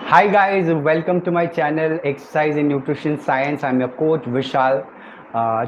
Hi guys, welcome to my channel Exercise in Nutrition Science. I'm your coach Vishal.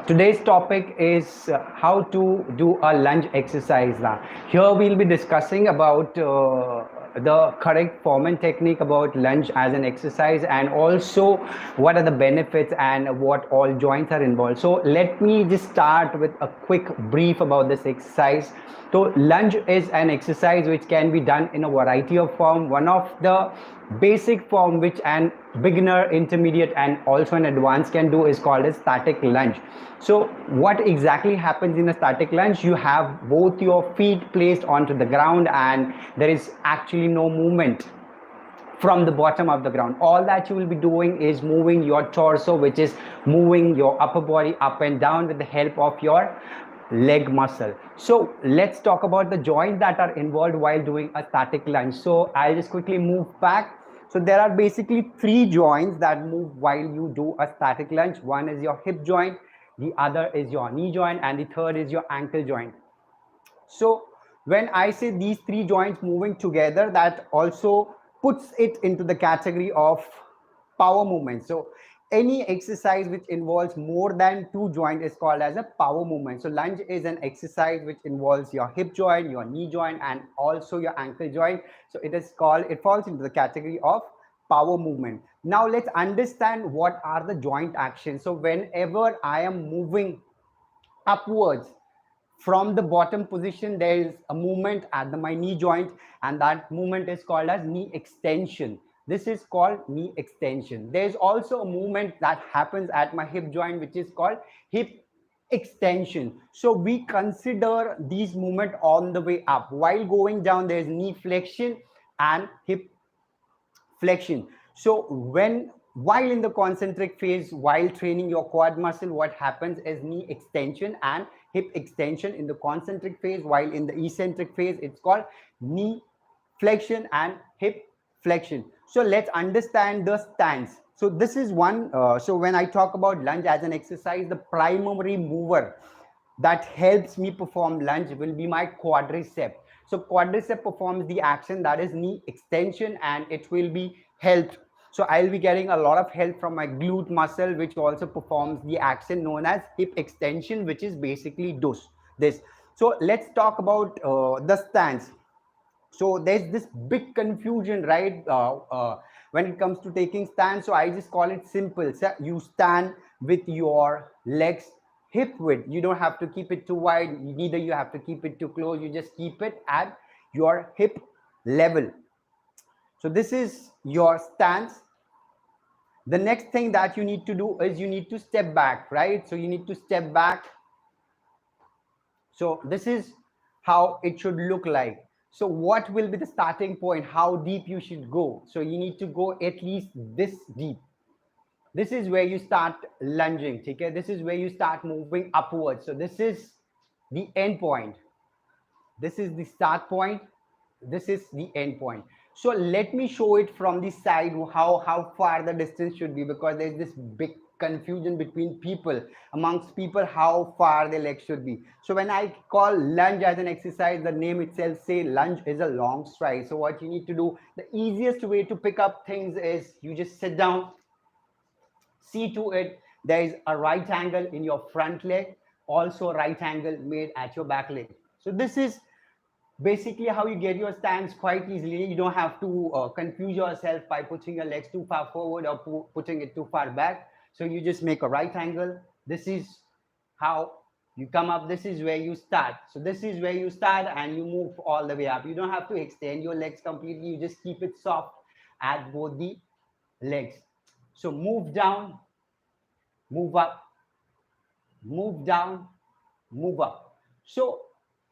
Today's topic is how to do a lunge exercise. Now, here we'll be discussing about the correct form and technique about lunge as an exercise, and also what are the benefits and what all joints are involved. So let me just start with a quick brief about this exercise. So lunge is an exercise which can be done in a variety of form. One of the basic form which an beginner, intermediate, and also an advanced can do is called a static lunge. So what exactly happens in a static lunge? You have both your feet placed onto the ground and there is actually no movement from the bottom of the ground. All that you will be doing is moving your torso, which is moving your upper body up and down with the help of your leg muscle. So let's talk about the joints that are involved while doing a static lunge. So I'll just quickly move back. So there are basically three joints that move while you do a static lunge. One is your hip joint, the other is your knee joint, and the third is your ankle joint. So when I say these three joints moving together, that also puts it into the category of power movement. So any exercise which involves more than two joints is called as a power movement. So lunge is an exercise which involves your hip joint, your knee joint, and also your ankle joint. So it falls into the category of power movement. Now let's understand what are the joint actions. So whenever I am moving upwards from the bottom position, there is a movement at my knee joint, and that movement is called as knee extension. This is called knee extension. There's also a movement that happens at my hip joint, which is called hip extension. So we consider these movement on the way up. While going down, there's knee flexion and hip flexion. So while in the concentric phase, while training your quad muscle, what happens is knee extension and hip extension in the concentric phase, while in the eccentric phase it's called knee flexion and hip flexion. So let's understand the stance. So this is one. So when I talk about lunge as an exercise, the primary mover that helps me perform lunge will be my quadricep. So quadricep performs the action, that is knee extension, and it will be helped. So I'll be getting a lot of help from my glute muscle, which also performs the action known as hip extension, which is basically this. So let's talk about the stance. So there's this big confusion, right, when it comes to taking stance. So I just call it simple. So you stand with your legs hip width. You don't have to keep it too wide, neither you have to keep it too close. You just keep it at your hip level. So this is your stance. The next thing that you need to do is you need to step back, right? So you need to step back. So this is how it should look like. So what will be the starting point? How deep you should go? So you need to go at least this deep. This is where you start lunging. Okay? This is where you start moving upwards. So this is the end point. This is the start point. This is the end point. So let me show it from the side how far the distance should be, because there's this big confusion between people, amongst people, how far the legs should be. So when I call lunge as an exercise, the name itself say lunge is a long stride. So what you need to do, the easiest way to pick up things is you just sit down, see to it there is a right angle in your front leg, also a right angle made at your back leg. So this is basically how you get your stance quite easily. You don't have to confuse yourself by putting your legs too far forward or putting it too far back. So you just make a right angle. This is how you come up. This is where you start. So this is where you start and you move all the way up. You don't have to extend your legs completely. You just keep it soft at both the legs. So move down, move up, move down, move up. So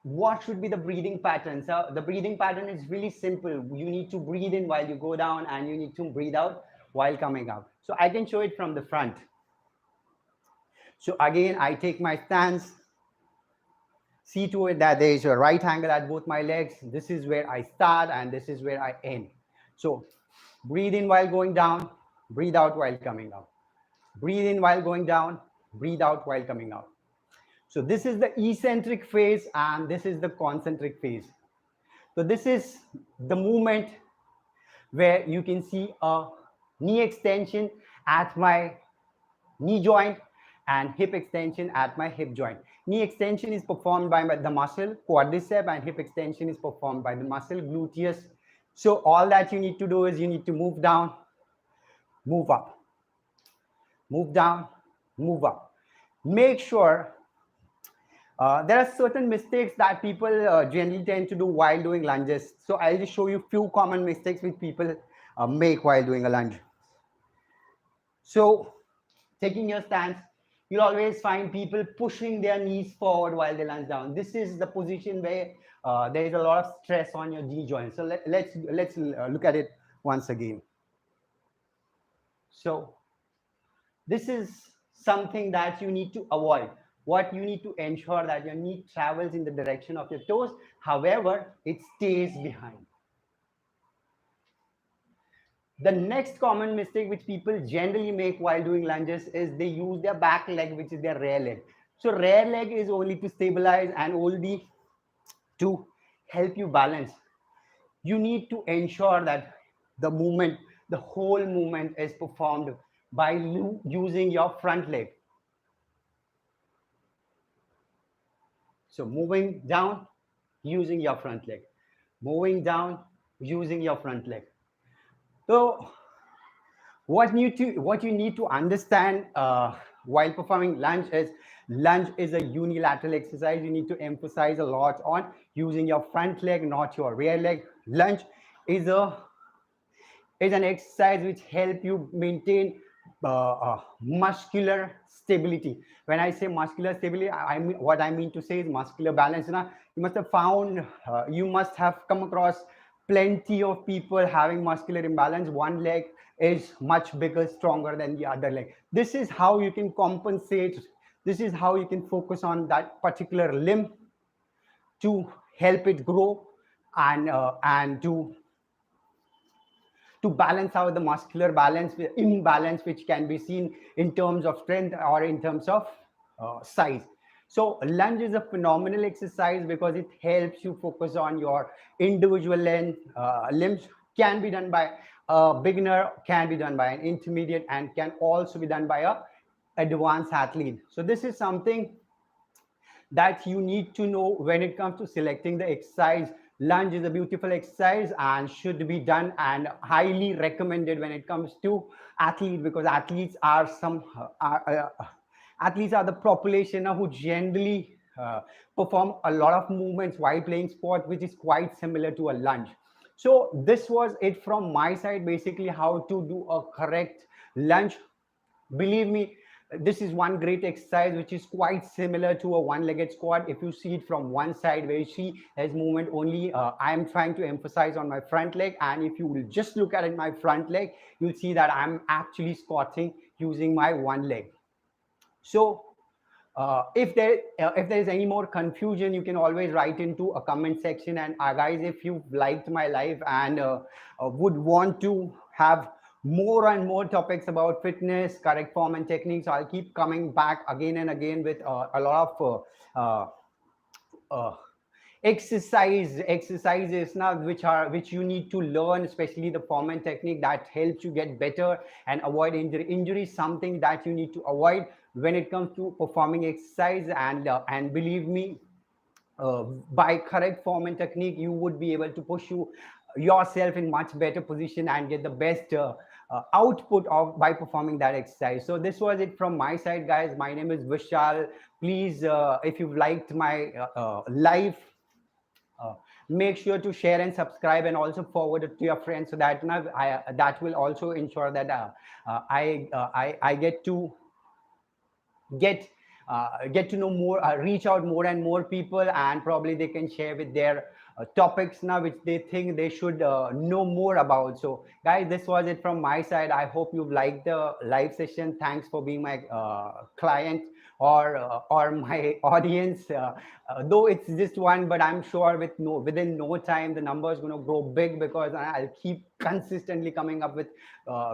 what should be the breathing pattern? So the breathing pattern is really simple. You need to breathe in while you go down, and you need to breathe out while coming up. So I can show it from the front. So again, I take my stance, see to it that there is a right angle at both my legs. This is where I start and this is where I end. So breathe in while going down, breathe out while coming up. Breathe in while going down, breathe out while coming out. So this is the eccentric phase and this is the concentric phase. So this is the movement where you can see a knee extension at my knee joint and hip extension at my hip joint. Knee extension is performed by the muscle quadricep and hip extension is performed by the muscle gluteus. So all that you need to do is you need to move down, move up, move down, move up. Make sure there are certain mistakes that people generally tend to do while doing lunges. So I'll just show you a few common mistakes which people make while doing a lunge. So taking your stance, you'll always find people pushing their knees forward while they lunge down. This is the position where there is a lot of stress on your knee joint. So let's look at it once again. So this is something that you need to avoid. What you need to ensure that your knee travels in the direction of your toes. However, it stays behind. The next common mistake which people generally make while doing lunges is they use their back leg, which is their rear leg. So rear leg is only to stabilize and only to help you balance. You need to ensure that the movement, the whole movement is performed by using your front leg. So moving down, using your front leg. Moving down, using your front leg. So what you need to understand while performing lunge is a unilateral exercise. You need to emphasize a lot on using your front leg, not your rear leg. Lunge is an exercise which help you maintain muscular stability. When I say muscular stability, what I mean to say is muscular balance. Now, you must have found, you must have come across plenty of people having muscular imbalance. One leg is much bigger, stronger than the other leg. This is how you can compensate. This is how you can focus on that particular limb to help it grow and to balance out the muscular imbalance which can be seen in terms of strength or in terms of size. So lunge is a phenomenal exercise because it helps you focus on your individual limbs. Can be done by a beginner, can be done by an intermediate, and can also be done by a advanced athlete. So this is something that you need to know when it comes to selecting the exercise. Lunge is a beautiful exercise and should be done and highly recommended when it comes to athletes, because athletes are the population who generally perform a lot of movements while playing sport, which is quite similar to a lunge. So this was it from my side, basically how to do a correct lunge. Believe me, this is one great exercise which is quite similar to a one-legged squat. If you see it from one side, where you see there's movement only, I am trying to emphasize on my front leg, and if you will just look at it, my front leg, you'll see that I'm actually squatting using my one leg. So if there is any more confusion, you can always write into a comment section. And guys, if you liked my live and would want to have more and more topics about fitness, correct form and techniques, I'll keep coming back again and again with a lot of exercises now which you need to learn, especially the form and technique that helps you get better and avoid injury is something that you need to avoid when it comes to performing exercise. And believe me, by correct form and technique, you would be able to push yourself in much better position and get the best output by performing that exercise. So this was it from my side, guys. My name is Vishal. Please, if you've liked my live, make sure to share and subscribe, and also forward it to your friends, so that that will also ensure that I get to know more, reach out more and more people, and probably they can share with their topics now which they think they should know more about. So guys, this was it from my side. I hope you've liked the live session. Thanks for being my client or my audience. Though it's just one, but I'm sure within no time the number is going to grow big, because I'll keep consistently coming up with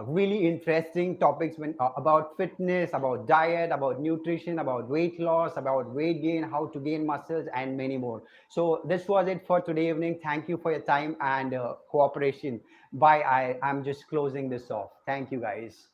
really interesting topics about fitness, about diet, about nutrition, about weight loss, about weight gain, how to gain muscles, and many more. So this was it for today evening. Thank you for your time and cooperation. Bye. I'm just closing this off. Thank you, guys.